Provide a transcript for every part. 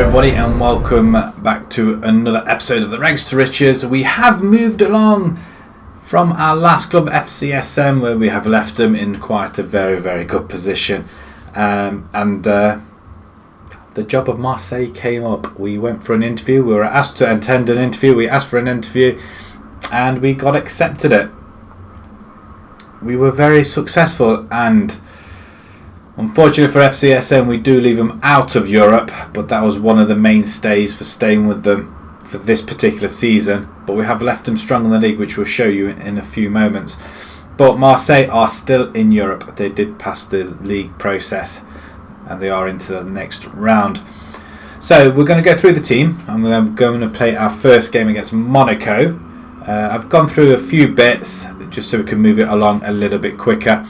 everybody, and welcome back to another episode of the Rags to Riches. We have moved along from our last club, FCSM, where we have left them in quite a very good position, and the job of Marseille came up. We went for an interview. We were asked to attend an interview. We asked for an interview and we got accepted it. We were very successful, and unfortunately for FCSM, we do leave them out of Europe, but that was one of the mainstays for staying with them for this particular season. But we have left them strong in the league, which we'll show you in a few moments. But Marseille are still in Europe. They did pass the league process and they are into the next round. So we're going to go through the team, and we're going to play our first game against Monaco. I've gone through a few bits just so we can move it along a little bit quicker.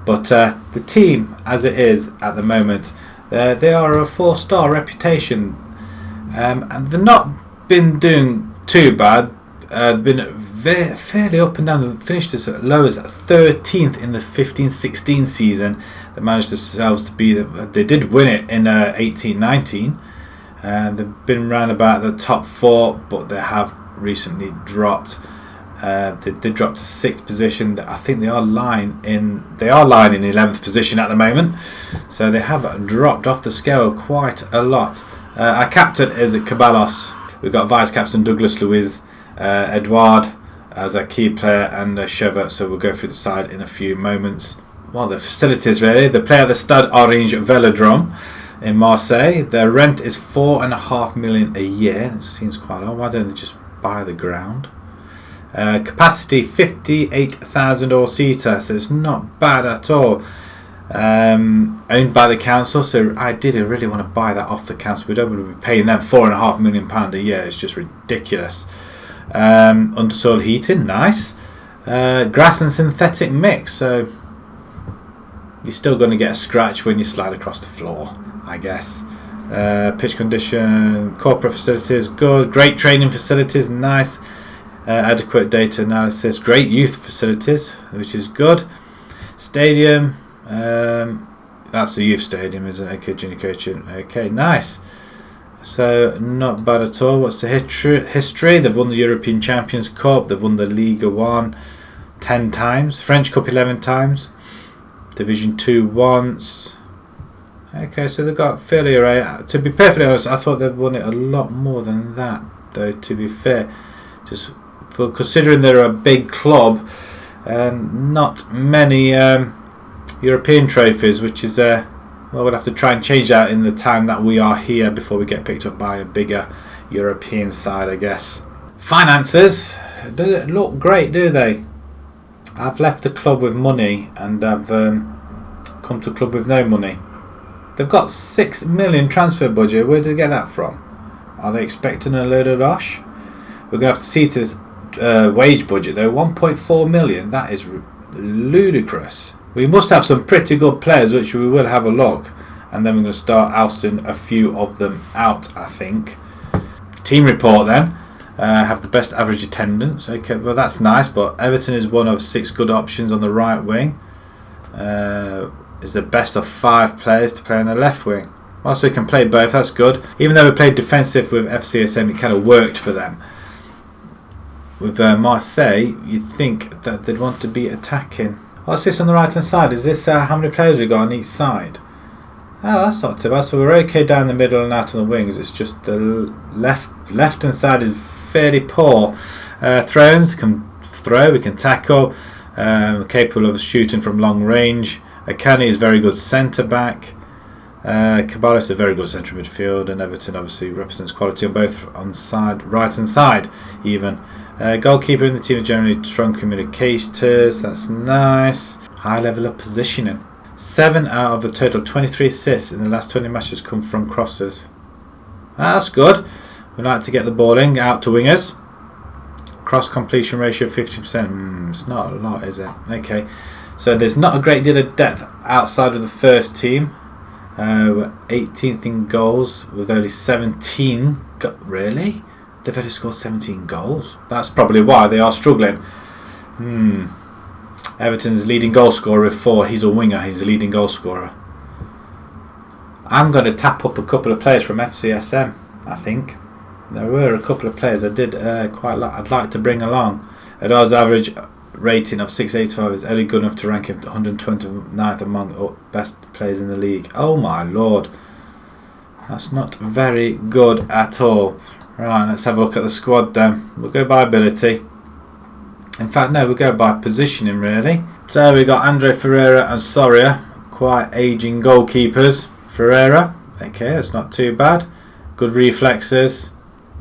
But the team, as it is at the moment, they are a 4-star reputation, and they've not been doing too bad. They've been fairly up and down. They've finished as low as 13th in the 15-16 season. They managed themselves to be. They did win it in 18-19. They've been around about the top 4, but they have recently dropped. They did drop to 6th position. I think they are lying in 11th position at the moment, so they have dropped off the scale quite a lot. Our captain is Caballos. We've got vice captain Douglas Luiz, Edouard as a key player, and Chevert. So we'll go through the side in a few moments. Well, the facilities really. They play at the Stade Orange Velodrome in Marseille. Their rent is $4.5 million a year. It seems quite low. Why don't they just buy the ground? Capacity 58,000 all-seater, so it's not bad at all. Owned by the council, so ideally really want to buy that off the council. We don't want to be paying them £4.5 million a year. It's just ridiculous. Undersoil heating, nice. Grass and synthetic mix, so you're still going to get a scratch when you slide across the floor, I guess. Pitch condition, corporate facilities, good. Great training facilities, nice. Adequate data analysis, great youth facilities, which is good. Stadium, that's the youth stadium, isn't it? Okay, junior coaching. Okay, nice. So not bad at all. What's the history? They've won the European Champions Cup. They've won the Ligue 1 10 times. French Cup 11 times. Division 2 once. Okay, so they've got fairly array. To be perfectly honest, I thought they'd won it a lot more than that, though, to be fair. Just for considering they're a big club, not many European trophies, which is well, we'll have to try and change that in the time that we are here before we get picked up by a bigger European side, I guess. Finances don't look great, do they? I've left the club with money and I've come to a club with no money. They've got $6 million transfer budget. Where did they get that from? Are they expecting a load of dosh? We're going to have to see to this wage budget though. 1.4 million, that is ludicrous. We must have some pretty good players, which we will have a look, and then we're going to start ousting a few of them out, I think. Team report then. Have the best average attendance. Okay, well that's nice, but Everton is one of 6 good options on the right wing. Is the best of 5 players to play on the left wing. Also can play both, that's good. Even though we played defensive with FCSM, it kind of worked for them. With Marseille, you'd think that they'd want to be attacking. What's this on the right hand side? Is this how many players we got on each side? Oh, that's not too bad. So we're okay down the middle and out on the wings. It's just the left hand side is fairly poor. Throws, we can throw, we can tackle. We're capable of shooting from long range. Akani is very good centre back. Caballos is a very good central midfield, and Everton obviously represents quality on both right hand side even. Goalkeeper in the team are generally strong communicators, that's nice. High level of positioning. 7 out of a total 23 assists in the last 20 matches come from crosses. That's good. We like to get the ball in, out to wingers. Cross completion ratio 50%. It's not a lot, is it? Okay. So there's not a great deal of depth outside of the first team. We're 18th in goals with only 17. Really? They've only scored 17 goals. That's probably why they are struggling. Everton's leading goal scorer with 4. He's a winger. He's a leading goal scorer. I'm going to tap up a couple of players from FCSM, I think. There were a couple of players I did quite like. I'd like to bring along. Adol's average rating of 685 is only good enough to rank him 129th among best players in the league. Oh my lord. That's not very good at all. Right, let's have a look at the squad then. We'll go by ability. In fact, no, we'll go by positioning really. So we got Andre Ferreira and Soria. Quite aging goalkeepers. Ferreira, okay, that's not too bad. Good reflexes.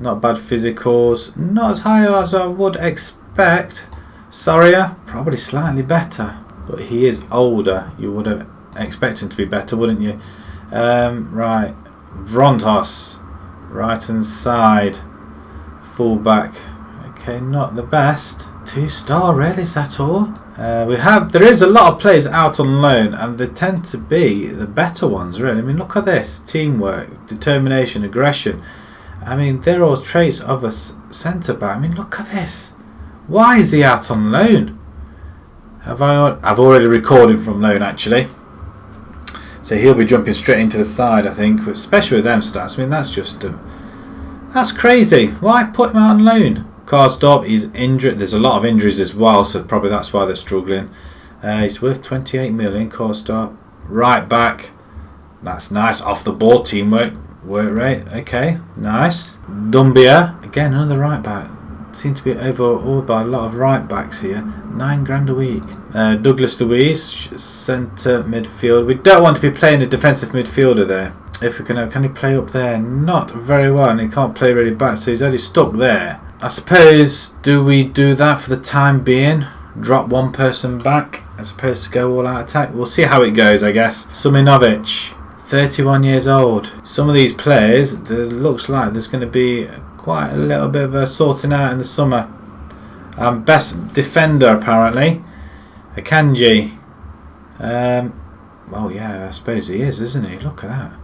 Not bad physicals. Not as high as I would expect. Soria, probably slightly better. But he is older. You would have expected him to be better, wouldn't you? Right. Vrontos. Right hand side. Fullback. Okay, not the best. 2-star, really, is that all? There is a lot of players out on loan, and they tend to be the better ones, really. I mean, look at this. Teamwork, determination, aggression. I mean, they're all traits of a centre-back. I mean, look at this. Why is he out on loan? I've already recorded from loan, actually. So he'll be jumping straight into the side, I think, especially with them stats. I mean, that's just... that's crazy. Why put him out on loan? Karsdorp, he's injured. There's a lot of injuries as well, so probably that's why they're struggling. He's worth 28 million, Karsdorp. Right back. That's nice. Off the ball, teamwork. Work rate. Okay, nice. Dumbia. Again, another right back. Seem to be overawed by a lot of right backs here. £9 a week. Douglas Luiz, centre midfield. We don't want to be playing a defensive midfielder there. If we can he play up there? Not very well, and he can't play really back, so he's only stuck there. I suppose, do we do that for the time being? Drop one person back as opposed to go all out attack? We'll see how it goes, I guess. Suminovic, 31 years old. Some of these players, it looks like there's going to be quite a little bit of a sorting out in the summer. Best defender, apparently. Akanji. Oh yeah, I suppose he is, isn't he? Look at that.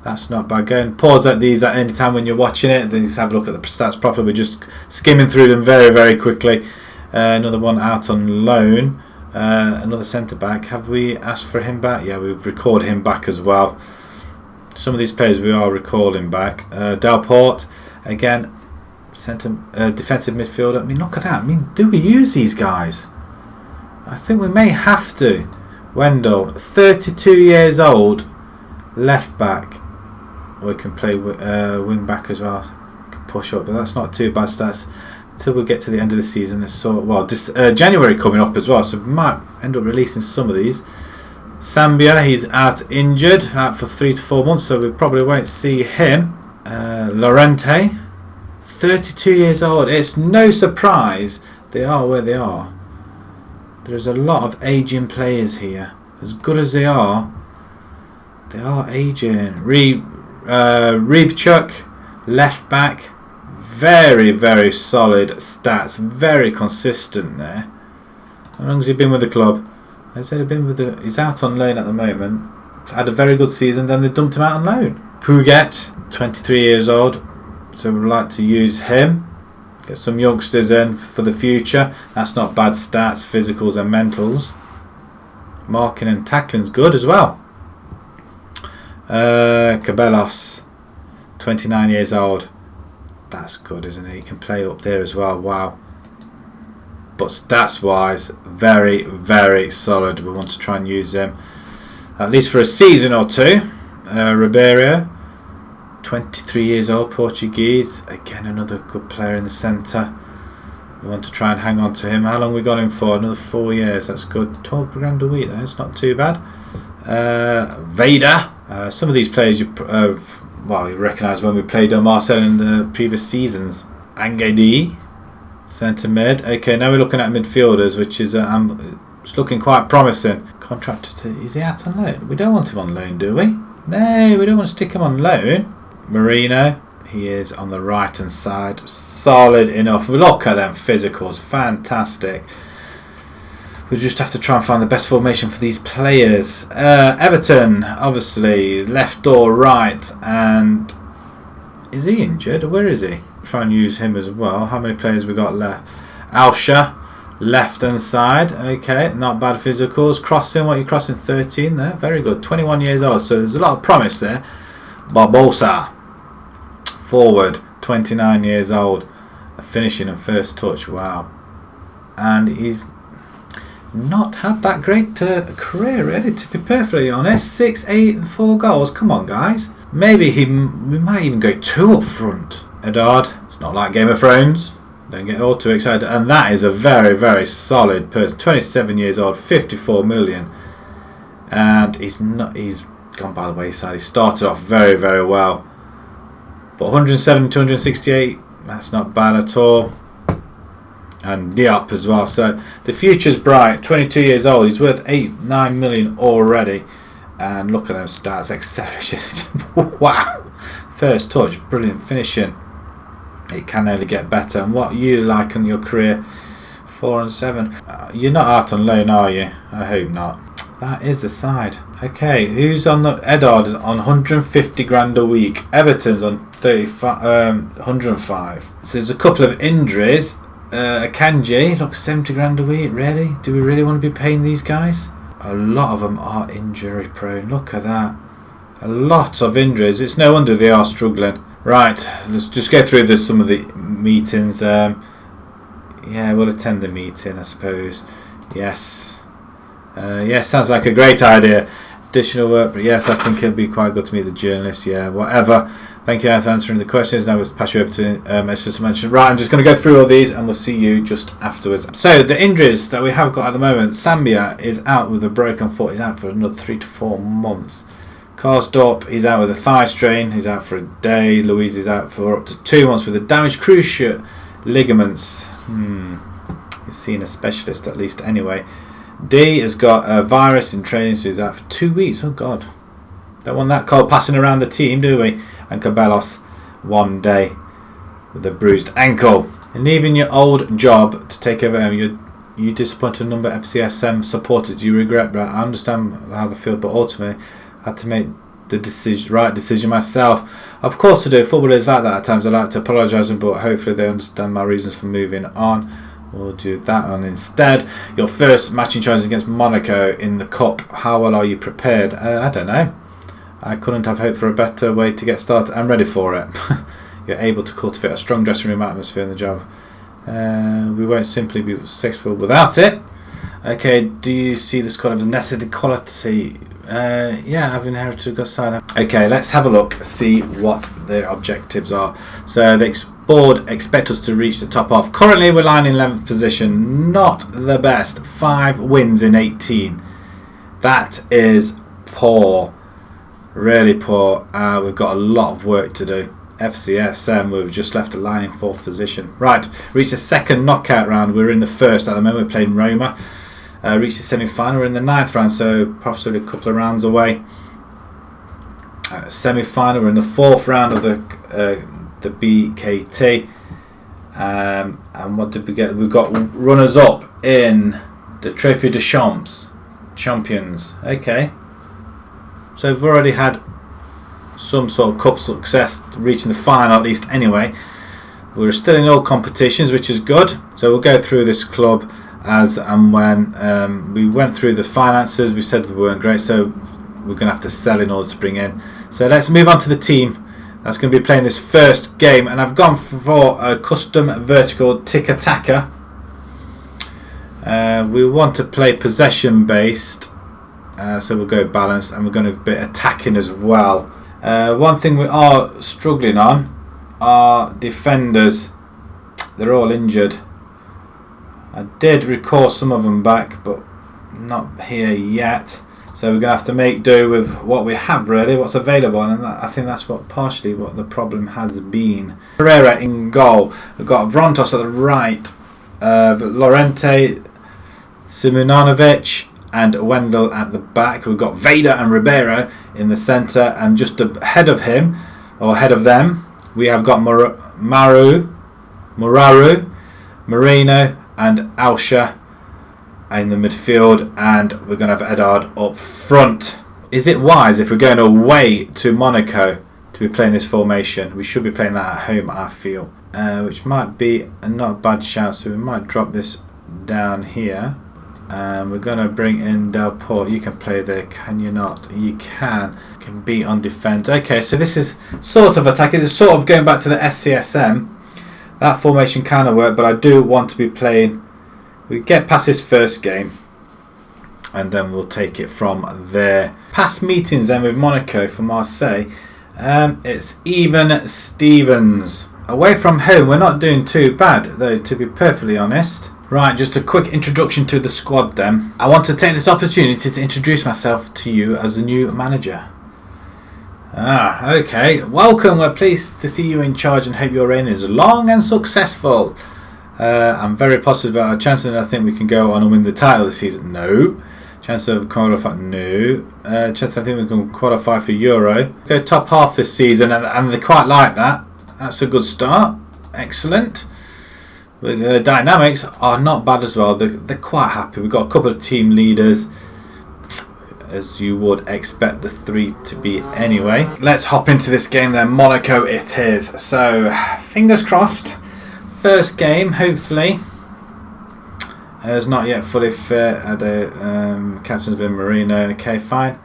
That's not bad. Go and pause at these at any time when you're watching it. Then just have a look at the stats properly. We're just skimming through them very, very quickly. Another one out on loan. Another centre back. Have we asked for him back? Yeah, we've recorded him back as well. Some of these players we are recalling back. Delport, again, defensive midfielder. I mean, look at that. I mean, do we use these guys? I think we may have to. Wendell, 32 years old, left back. Or he can play wing back as well. He can push up, but that's not too bad stats until we get to the end of the season. This January coming up as well, so we might end up releasing some of these. Sambia, he's out injured, out for 3 to 4 months, so we probably won't see him. Lorente, 32 years old. It's no surprise they are where they are. There's a lot of aging players here. As good as they are aging. Reebchuk, left back, very, very solid stats, very consistent there. How long has he been with the club? He's out on loan at the moment. Had a very good season, then they dumped him out on loan. Puget, 23 years old, so we'd like to use him. Get some youngsters in for the future. That's not bad stats, physicals and mentals. Marking and tackling's good as well. Cabellos, 29 years old. That's good, isn't it? He can play up there as well. Wow. But stats wise, very, very solid. We want to try and use him at least for a season or two. Ribeiro, 23 years old, Portuguese. Again, another good player in the centre. We want to try and hang on to him. How long we got him for? Another 4 years. That's good. £12 a week. That's not too bad. Vader. Some of these players you recognise when we played Marcel in the previous seasons. Angadi, centre mid. Okay, now we're looking at midfielders, which is it's looking quite promising. Is he out on loan? We don't want him on loan, do we? No, we don't want to stick him on loan. Marino, he is on the right hand side. Solid enough. Look at them physicals, fantastic. We just have to try and find the best formation for these players. Everton, obviously, left or right, and is he injured? Where is he? Try and use him as well. How many players we got left? Alsha, Left hand side, okay, not bad physicals. Crossing, what are you crossing? 13 there, very good. 21 years old, so there's a lot of promise there. Barbosa, forward, 29 years old, finishing and first touch, wow. And he's not had that great career, really, to be perfectly honest. 6, 8 and 4 goals, come on guys. Maybe we might even go 2 up front. Edard, it's not like Game of Thrones. Don't get all too excited. And that is a very, very solid person. 27 years old, 54 million. And he's gone by the wayside. He started off very, very well. But 107, 268, that's not bad at all. And Diop as well. So the future's bright. 22 years old. He's worth 9 million already. And look at them stats. Acceleration. Wow. First touch. Brilliant finishing. It can only get better. And what you like in your career? 4 and 7. You're not out on loan, are you? I hope not. That is the side. Okay, who's on the... Edard is on 150 grand a week. Everton's on 105. So there's a couple of injuries. Akanji, look, 70 grand a week. Really? Do we really want to be paying these guys? A lot of them are injury prone. Look at that. A lot of injuries. It's no wonder they are struggling. Right, let's just go through some of the meetings. Yeah, we'll attend the meeting, I suppose. Yes. Yes, sounds like a great idea. Additional work, but yes, I think it'd be quite good to meet the journalists. Yeah, whatever. Thank you for answering the questions. Now we'll pass you over to Mr. Mention. Right, I'm just going to go through all these and we'll see you just afterwards. So, the injuries that we have got at the moment. Sambia is out with a broken foot. He's out for another 3 to 4 months. Karsdorp, he's out with a thigh strain. He's out for a day. Louise is out for up to 2 months with a damaged cruciate ligaments. He's seen a specialist at least anyway. D has got a virus in training, so he's out for 2 weeks. Oh God, don't want that cold passing around the team, do we? And Cabellos 1 day with a bruised ankle. And leaving your old job to take over, you disappointed a number of FCSM supporters. You regret that. I understand how they feel, but ultimately I had to make the right decision myself. Of course I do. Footballers like that at times. I like to apologise, but hopefully they understand my reasons for moving on. We'll do that on instead. Your first matching choice against Monaco in the Cup. How well are you prepared? I don't know. I couldn't have hoped for a better way to get started. I'm ready for it. You're able to cultivate a strong dressing room atmosphere in the job. We won't simply be successful without it. Okay, do you see the squad as necessary quality? Yeah, I've inherited a good side. Okay, let's have a look, see what their objectives are. So the board expect us to reach the top half. Currently we're lying in 11th position. Not the best. 5 wins in 18. That is poor. Really poor. We've got a lot of work to do. FCSM, we've just left a line in 4th position. Right, reached the second knockout round. We're in the first at the moment. We're playing Roma. Reached the semi-final. We're in the 9th round, so possibly a couple of rounds away. Semi-final. We're in the 4th round of the BKT. And what did we get? We've got runners-up in the Trophée de Champions. Okay. So we've already had some sort of cup success, reaching the final at least anyway. We're still in all competitions, which is good. So we'll go through this club as and when. We went through the finances. We said we weren't great, so we're going to have to sell in order to bring in. So let's move on to the team that's going to be playing this first game. And I've gone for a custom vertical tiki-taka. We want to play possession based. So we'll go balanced, and we're going to be attacking as well. One thing we are struggling on are defenders. They're all injured. I did recall some of them back, but not here yet. So we're going to have to make do with what we have, really, what's available. And I think that's partially what the problem has been. Pereira in goal. We've got Vrontos at the right. Lorente, Simunovic, and Wendell at the back. We've got Vader and Ribeiro in the centre, and just ahead of him, or ahead of them, we have got Muraru, Marino, and Alsha in the midfield, and we're going to have Edard up front. Is it wise, if we're going away to Monaco, to be playing this formation? We should be playing that at home, I feel, which might be not a bad shout, so we might drop this down here. And we're going to bring in Del Port. You can play there, can you not? You can. You can beat on defence. Okay, so this is sort of attacking. It's sort of going back to the SCSM. That formation kind of worked, but I do want to be playing. We get past this first game, and then we'll take it from there. Past meetings then with Monaco for Marseille. It's even Stevens. Away from home, we're not doing too bad, though, to be perfectly honest. Right, just a quick introduction to the squad then. I want to take this opportunity to introduce myself to you as the new manager. Okay. Welcome. We're pleased to see you in charge and hope your reign is long and successful. I'm very positive about our chances, and I think we can go on and win the title this season. No. Chance of qualifying? No. Chance I think we can qualify for Euro. Go top half this season, and they quite like that. That's a good start. Excellent. Dynamics are not bad as well. They're quite happy. We've got a couple of team leaders, as you would expect the three to be anyway. Let's hop into this game then. Monaco it is. So, fingers crossed. First game, hopefully. It's not yet fully fit. Captain's been Marino. Okay, fine.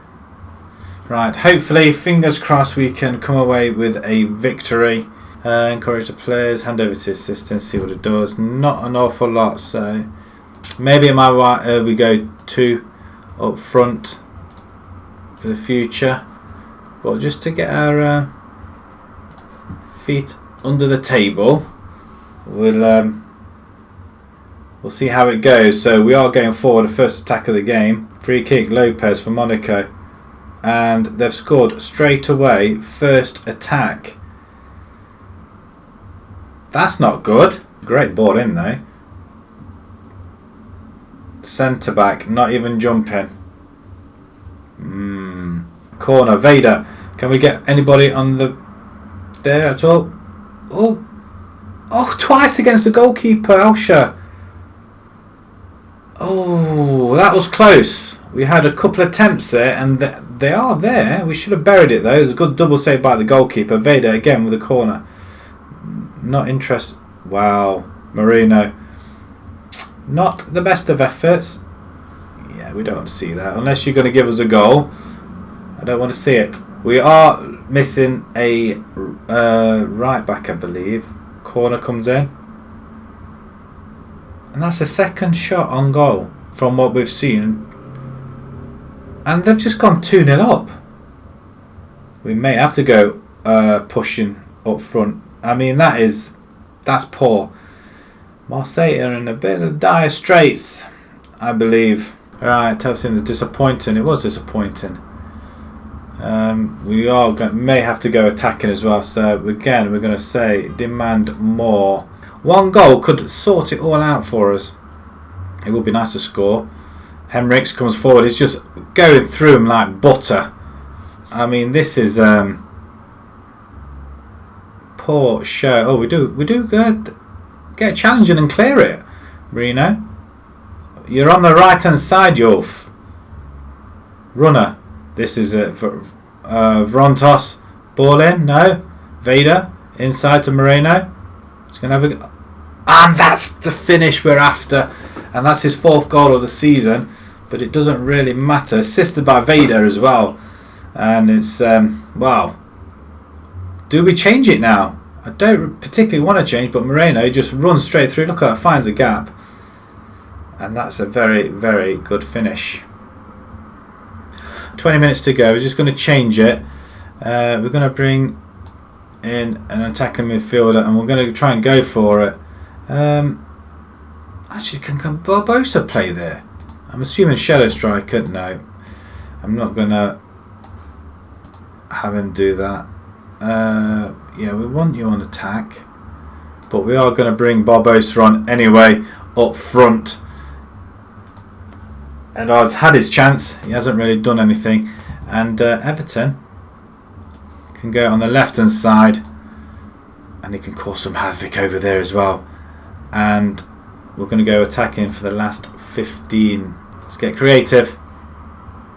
Right, hopefully, fingers crossed, we can come away with a victory. Encourage the players, hand over to assistants, see what it does. Not an awful lot, so maybe it might we go 2 up front for the future, but just to get our feet under the table, we'll see how it goes. So we are going forward. The first attack of the game, free kick, Lopez for Monaco, and they've scored straight away. First attack. That's not good. Great ball in though. Centre back, not even jumping. Corner, Vader. Can we get anybody on there at all? Oh, twice against the goalkeeper, Alsha. Oh, that was close. We had a couple of attempts there, and they are there. We should have buried it though. It was a good double save by the goalkeeper. Vader again with a corner. Not interested. Wow, Marino. Not the best of efforts. Yeah, we don't want to see that. Unless you're going to give us a goal. I don't want to see it. We are missing a right back, I believe. Corner comes in. And that's the second shot on goal from what we've seen. And they've just gone 2-0 up. We may have to go pushing up front. I mean, that's poor. Marseille are in a bit of dire straits, I believe. Right, tells him it's disappointing. It was disappointing. We may have to go attacking as well. So again, we're going to say demand more. One goal could sort it all out for us. It would be nice to score. Henriks comes forward. He's just going through him like butter. I mean, this is poor show. Oh, we do get challenging and clear it, Marino. You're on the right hand side, Yulf. Runner. This is it for Vrontos. Ball in. No. Vader inside to Marino. He's gonna have a. And that's the finish we're after. And that's his 4th goal of the season. But it doesn't really matter. Assisted by Vader as well. And it's wow. Do we change it now? I don't particularly want to change, but Moreno just runs straight through. Look at that, finds a gap. And that's a very, very good finish. 20 minutes to go. We're just going to change it. We're going to bring in an attacking midfielder, and we're going to try and go for it. Actually, can Barbosa play there? I'm assuming Shadow Striker. No, I'm not going to have him do that. Yeah, we want you on attack, but we are going to bring Barbosa on anyway up front. And I've had his chance. He hasn't really done anything. And Everton can go on the left hand side, and he can cause some havoc over there as well. And we're going to go attacking for the last 15. Let's get creative.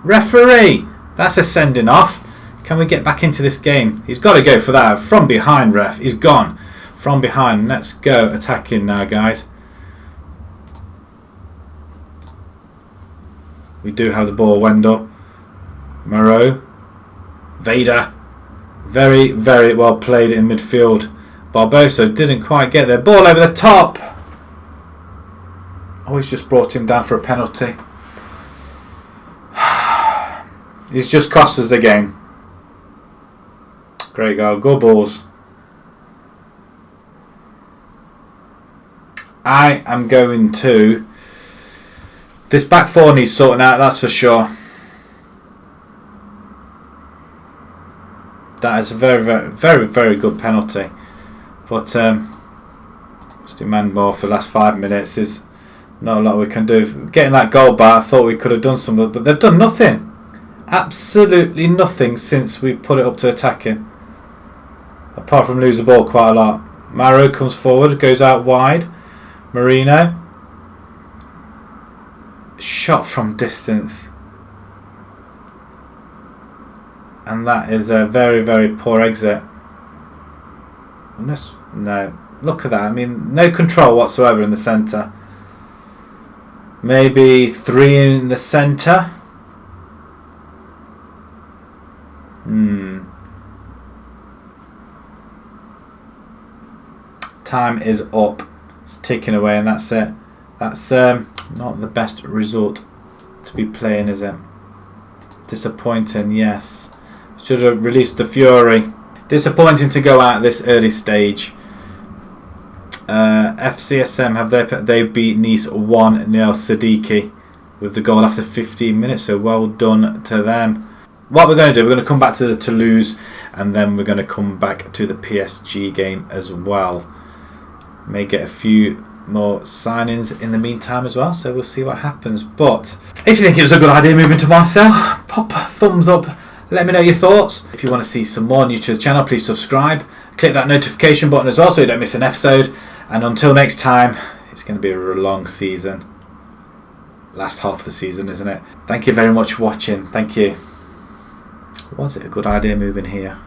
Referee! That's a sending off. Can we get back into this game? He's got to go for that. From behind, ref. He's gone. From behind. Let's go attacking now, guys. We do have the ball. Wendell. Moreau. Vader. Very, very well played in midfield. Barbosa didn't quite get there. Ball over the top. Oh, he's just brought him down for a penalty. He's just cost us the game. Great goal. Go Bulls. I am going to... This back four needs sorting out, that's for sure. That is a very, very, very, very good penalty. But just demand more for the last 5 minutes. There's not a lot we can do. Getting that goal back, I thought we could have done something, but they've done nothing. Absolutely nothing since we put it up to attacking. Apart from lose the ball quite a lot. Maro comes forward, goes out wide. Marino. Shot from distance. And that is a very, very poor exit. No. Look at that. I mean, no control whatsoever in the centre. Maybe 3 in the centre. Time is up. It's ticking away, and that's it. That's not the best result to be playing, is it? Disappointing, yes. Should have released the Fury. Disappointing to go out at this early stage. FCSM they beat Nice 1-0 Siddiqui with the goal after 15 minutes, so well done to them. What we're going to do, we're going to come back to the Toulouse, and then we're going to come back to the PSG game as well. May get a few more signings in the meantime as well, so we'll see what happens. But if you think it was a good idea moving to Marseille, pop a thumbs up, let me know your thoughts. If you want to see some more new to the channel, please subscribe, click that notification button as well so you don't miss an episode. And until next time, it's going to be a long season. Last half of the season, isn't it? Thank you very much for watching. Thank you. Was it a good idea moving here?